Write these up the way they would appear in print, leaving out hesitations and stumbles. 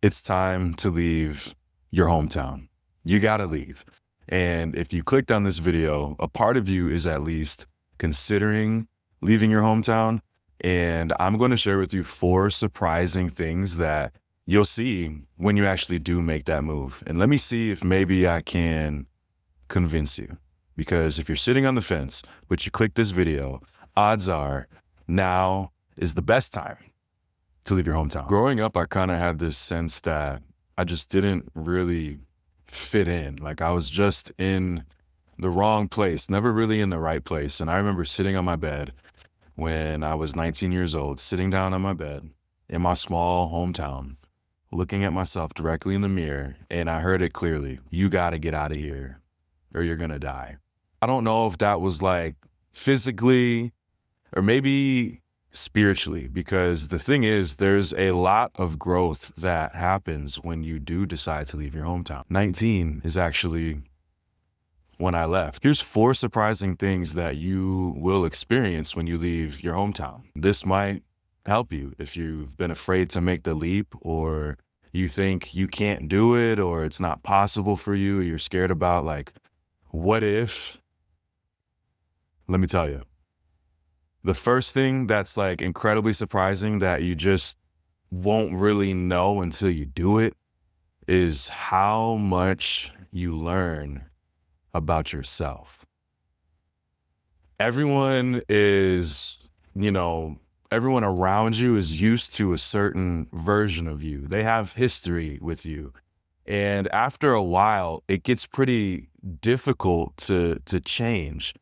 it's time to leave your hometown. You gotta leave. And if you clicked on this video, a part of you is at least considering leaving your hometown. And I'm going to share with you 4 surprising things that you'll see when you actually do make that move. And let me see if maybe I can convince you. Because if you're sitting on the fence, but you click this video, odds are now is the best time to leave your hometown. Growing up, I kind of had this sense that I just didn't really fit in. Like I was just in the wrong place, never really in the right place. And I remember sitting on my bed when I was 19 years old, sitting down on my bed in my small hometown, looking at myself directly in the mirror, and I heard it clearly. You got to get out of here or you're going to die. I don't know if that was like physically or maybe spiritually, because the thing is, there's a lot of growth that happens when you do decide to leave your hometown. 19 is actually when I left. Here's 4 surprising things that you will experience when you leave your hometown. This might help you if you've been afraid to make the leap, or you think you can't do it, or it's not possible for you, or you're scared about like, what if? Let me tell you. The first thing that's like incredibly surprising that you just won't really know until you do it is how much you learn about yourself. Everyone is, everyone around you is used to a certain version of you. They have history with you. And after a while, it gets pretty difficult to change.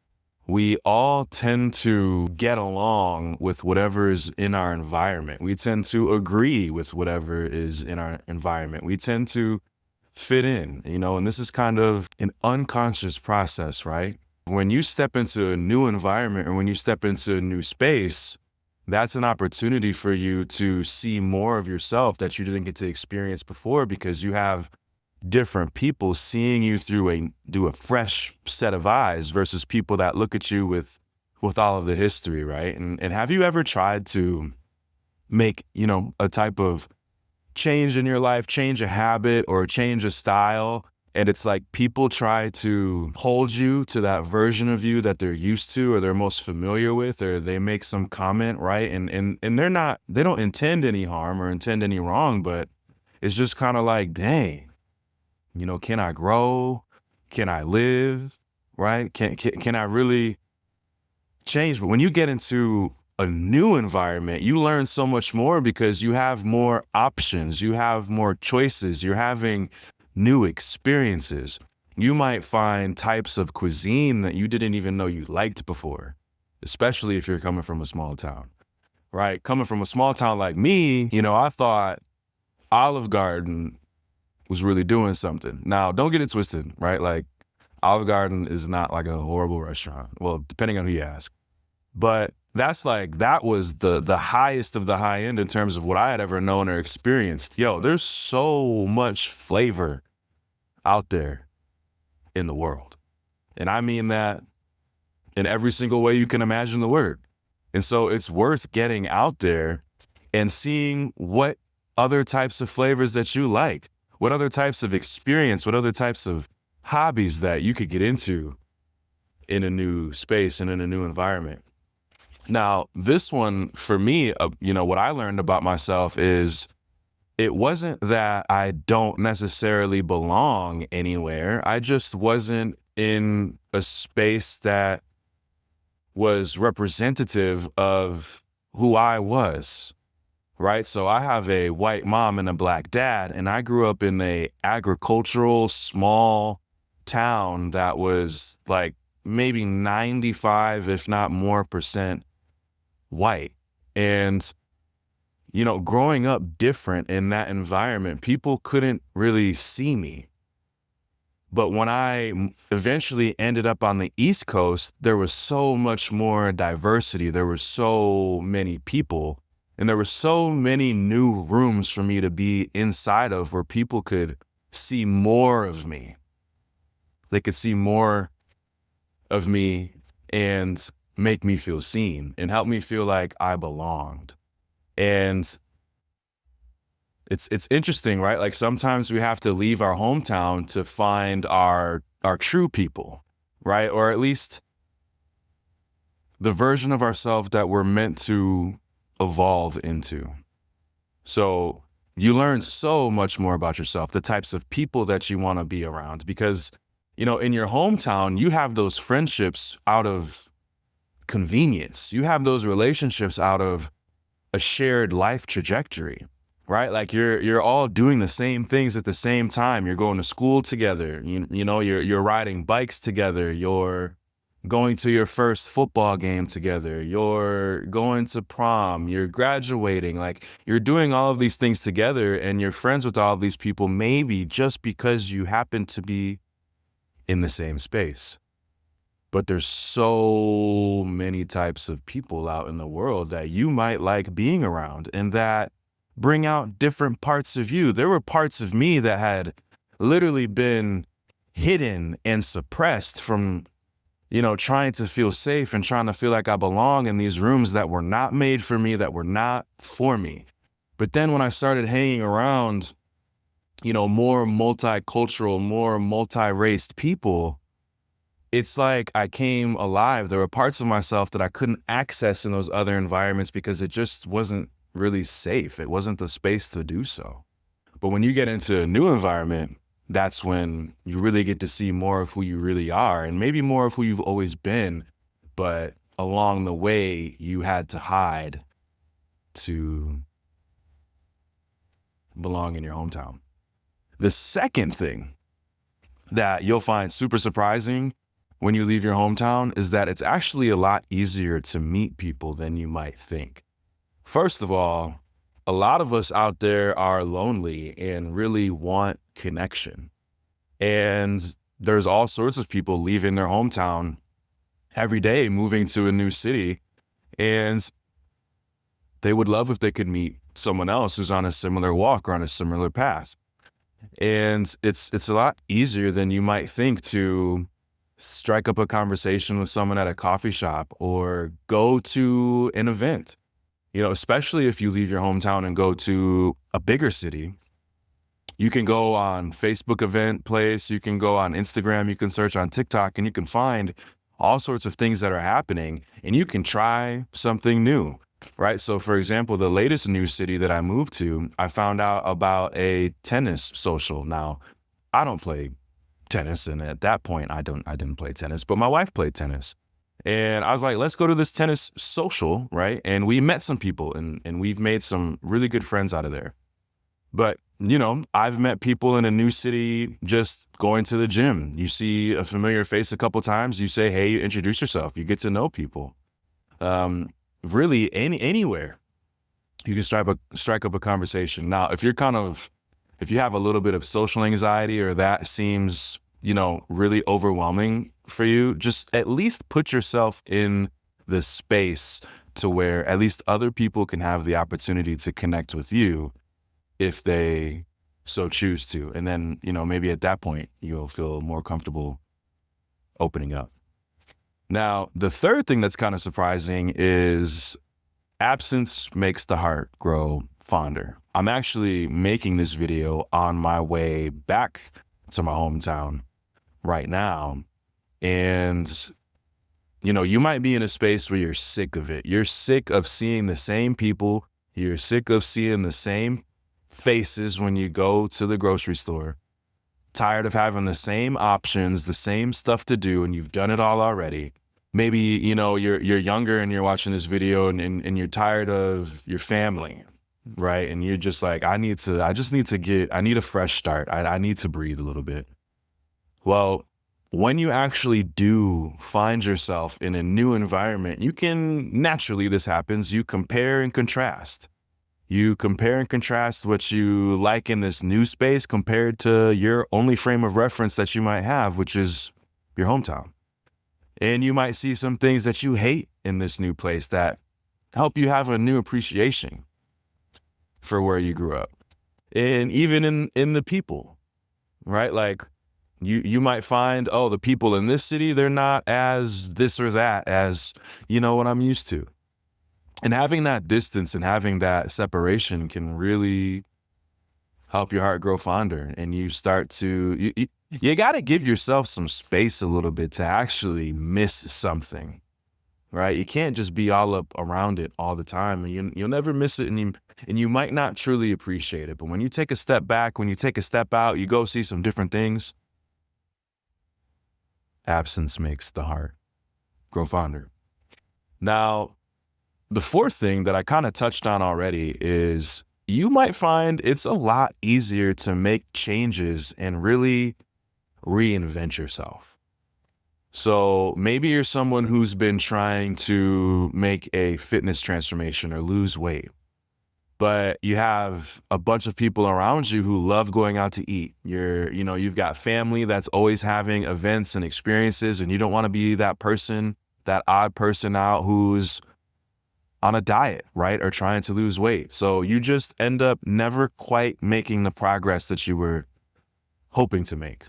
We all tend to get along with whatever is in our environment. We tend to agree with whatever is in our environment. We tend to fit in, and this is kind of an unconscious process, right? When you step into a new environment or when you step into a new space, that's an opportunity for you to see more of yourself that you didn't get to experience before, because you have different people seeing you through a fresh set of eyes versus people that look at you with all of the history, right? And have you ever tried to make, a type of change in your life, change a habit or change a style, and it's like people try to hold you to that version of you that they're used to or they're most familiar with, or they make some comment, right? And they don't intend any harm or intend any wrong, but it's just kind of like, dang, can I grow? Can I live? Right? Can I really change? But when you get into a new environment, you learn so much more because you have more options, you have more choices, you're having new experiences. You might find types of cuisine that you didn't even know you liked before, especially if you're coming from a small town, right? Coming from a small town like me, I thought Olive Garden was really doing something. Now, don't get it twisted, right? Like Olive Garden is not like a horrible restaurant. Well, depending on who you ask. But that was the highest of the high end in terms of what I had ever known or experienced. Yo, there's so much flavor out there in the world. And I mean that in every single way you can imagine the word. And so it's worth getting out there and seeing what other types of flavors that you like, what other types of experience, what other types of hobbies that you could get into in a new space and in a new environment. Now, this one for me, what I learned about myself is it wasn't that I don't necessarily belong anywhere. I just wasn't in a space that was representative of who I was, right? So I have a white mom and a black dad, and I grew up in a agricultural small town that was like maybe 95, if not more percent white. And, growing up different in that environment, people couldn't really see me. But when I eventually ended up on the East Coast, there was so much more diversity. There were so many people, and there were so many new rooms for me to be inside of where people could see more of me. They could see more of me and make me feel seen and help me feel like I belonged. And It's interesting, right? Like sometimes we have to leave our hometown to find our true people, right? Or at least the version of ourselves that we're meant to evolve into. So you learn so much more about yourself, the types of people that you want to be around, because, in your hometown, you have those friendships out of convenience. You have those relationships out of a shared life trajectory, right? Like you're all doing the same things at the same time. You're going to school together. You're riding bikes together. You're going to your first football game together. You're going to prom. You're graduating. Like you're doing all of these things together, and you're friends with all of these people, maybe just because you happen to be in the same space. But there's so many types of people out in the world that you might like being around and that bring out different parts of you. There were parts of me that had literally been hidden and suppressed from, trying to feel safe and trying to feel like I belong in these rooms that were not made for me, that were not for me. But then when I started hanging around, more multicultural, more multi-raced people, it's like I came alive. There were parts of myself that I couldn't access in those other environments because it just wasn't really safe. It wasn't the space to do so. But when you get into a new environment, that's when you really get to see more of who you really are, and maybe more of who you've always been, but along the way you had to hide to belong in your hometown. The second thing that you'll find super surprising when you leave your hometown is that it's actually a lot easier to meet people than you might think. First of all, a lot of us out there are lonely and really want connection. And there's all sorts of people leaving their hometown every day, moving to a new city, and they would love if they could meet someone else who's on a similar walk or on a similar path. And it's a lot easier than you might think to strike up a conversation with someone at a coffee shop or go to an event, especially if you leave your hometown and go to a bigger city. You can go on Facebook event place, you can go on Instagram, you can search on TikTok, and you can find all sorts of things that are happening, and you can try something new, right? So for example, the latest new city that I moved to, I found out about a tennis social. Now, I don't play tennis, and at that point I didn't play tennis, but my wife played tennis. And I was like, let's go to this tennis social, right? And we met some people, and we've made some really good friends out of there. But I've met people in a new city just going to the gym. You see a familiar face a couple times, you say, hey, you introduce yourself, you get to know people. Really anywhere you can strike up a conversation. Now, if you have a little bit of social anxiety, or that seems, really overwhelming for you, just at least put yourself in the space to where at least other people can have the opportunity to connect with you if they so choose to. And then, maybe at that point you'll feel more comfortable opening up. Now, the third thing that's kind of surprising is absence makes the heart grow fonder. I'm actually making this video on my way back to my hometown right now. And, you might be in a space where you're sick of it. You're sick of seeing the same people. You're sick of seeing the same faces when you go to the grocery store. Tired of having the same options, the same stuff to do, and you've done it all already. Maybe, you're younger and you're watching this video and you're tired of your family, right? And you're just like, I need a fresh start. I need to breathe a little bit. Well, when you actually do find yourself in a new environment, this happens, you compare and contrast. You compare and contrast what you like in this new space compared to your only frame of reference that you might have, which is your hometown. And you might see some things that you hate in this new place that help you have a new appreciation for where you grew up. And even in the people, right? Like you might find, the people in this city, they're not as this or that as, what I'm used to. And having that distance and having that separation can really help your heart grow fonder, and you start to you got to give yourself some space a little bit to actually miss something, right? You can't just be all up around it all the time, and you'll never miss it, and you might not truly appreciate it. But when you take a step back, when you take a step out, you go see some different things. Absence makes the heart grow fonder. Now, the fourth thing that I kind of touched on already is you might find it's a lot easier to make changes and really reinvent yourself. So maybe you're someone who's been trying to make a fitness transformation or lose weight, but you have a bunch of people around you who love going out to eat. You've got family that's always having events and experiences, and you don't want to be that person, that odd person out who's on a diet, right? Or trying to lose weight. So you just end up never quite making the progress that you were hoping to make.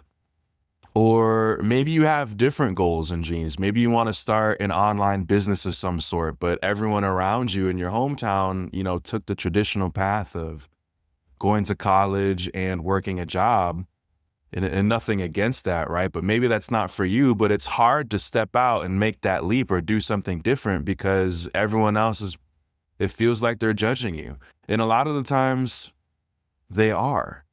Or maybe you have different goals and dreams. Maybe you want to start an online business of some sort, but everyone around you in your hometown, took the traditional path of going to college and working a job. And nothing against that, right? But maybe that's not for you, but it's hard to step out and make that leap or do something different because everyone else it feels like they're judging you. And a lot of the times they are.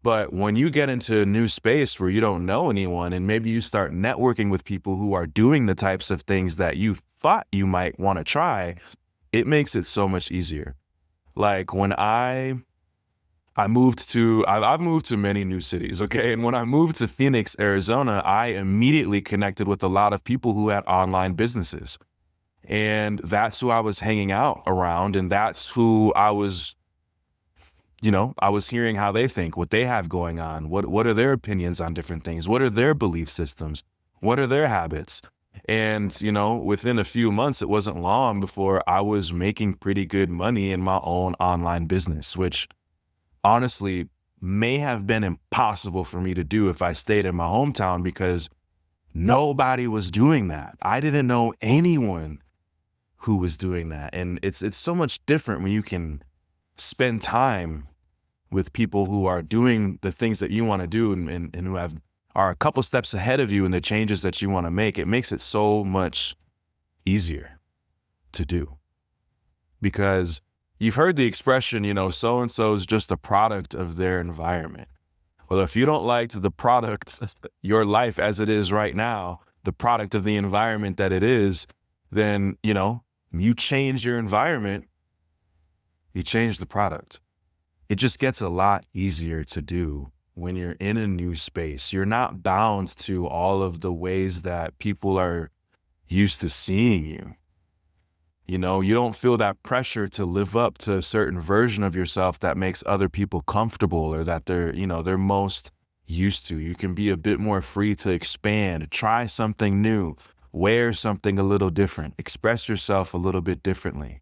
But when you get into a new space where you don't know anyone and maybe you start networking with people who are doing the types of things that you thought you might want to try, it makes it so much easier. Like when I've moved to many new cities, okay? And when I moved to Phoenix, Arizona, I immediately connected with a lot of people who had online businesses. And that's who I was hanging out around, and that's who I was hearing how they think, what they have going on, what are their opinions on different things, what are their belief systems, what are their habits. And, within a few months, it wasn't long before I was making pretty good money in my own online business, which honestly may have been impossible for me to do if I stayed in my hometown because nobody was doing that. I didn't know anyone who was doing that. And it's so much different when you can spend time with people who are doing the things that you want to do and who are a couple steps ahead of you in the changes that you want to make. It makes it so much easier to do because you've heard the expression, so-and-so is just a product of their environment. Well, if you don't like the product, your life as it is right now, the product of the environment that it is, then, you change your environment, you change the product. It just gets a lot easier to do when you're in a new space. You're not bound to all of the ways that people are used to seeing you. You don't feel that pressure to live up to a certain version of yourself that makes other people comfortable or that they're most used to. You can be a bit more free to expand, try something new, wear something a little different, express yourself a little bit differently,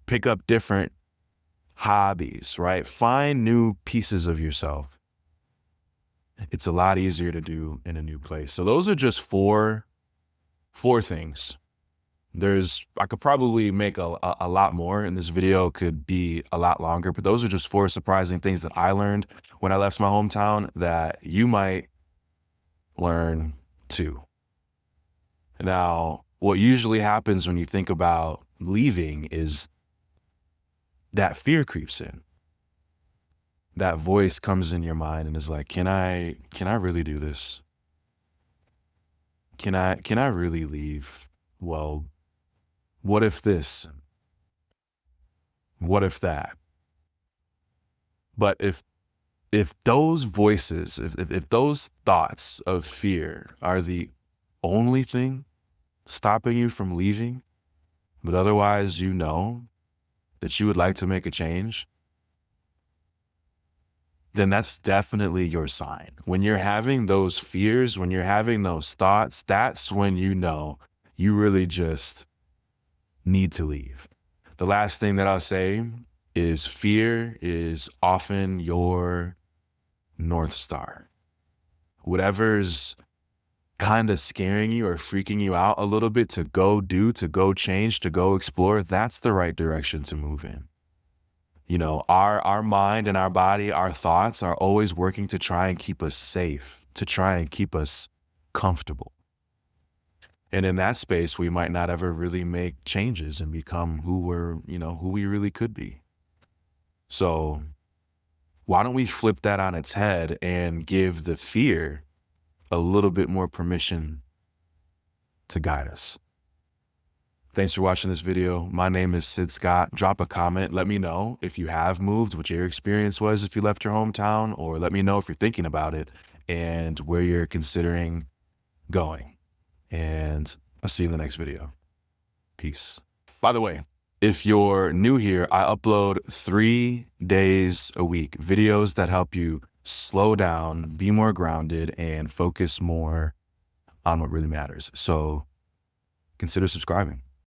pick up different hobbies, right? Find new pieces of yourself. It's a lot easier to do in a new place. So those are just four things. I could probably make a lot more, and this video could be a lot longer, but those are just four surprising things that I learned when I left my hometown that you might learn too. Now, what usually happens when you think about leaving is that fear creeps in. That voice comes in your mind and is like, can I really do this? Can I really leave? Well, what if this? What if that? But if those voices, if those thoughts of fear are the only thing stopping you from leaving, but otherwise that you would like to make a change, then that's definitely your sign. When you're having those fears, when you're having those thoughts, that's when you really just need to leave. The last thing that I'll say is fear is often your North Star. Whatever's kind of scaring you or freaking you out a little bit to go do, to go change, to go explore, that's the right direction to move in. Our mind and our body, our thoughts are always working to try and keep us safe, to try and keep us comfortable. And in that space, we might not ever really make changes and become who we really could be. So why don't we flip that on its head and give the fear a little bit more permission to guide us? Thanks for watching this video. My name is Sid Scott. Drop a comment. Let me know if you have moved, what your experience was if you left your hometown, or let me know if you're thinking about it and where you're considering going. And I'll see you in the next video. Peace. By the way, if you're new here, I upload 3 days a week, videos that help you slow down, be more grounded, and focus more on what really matters. So consider subscribing.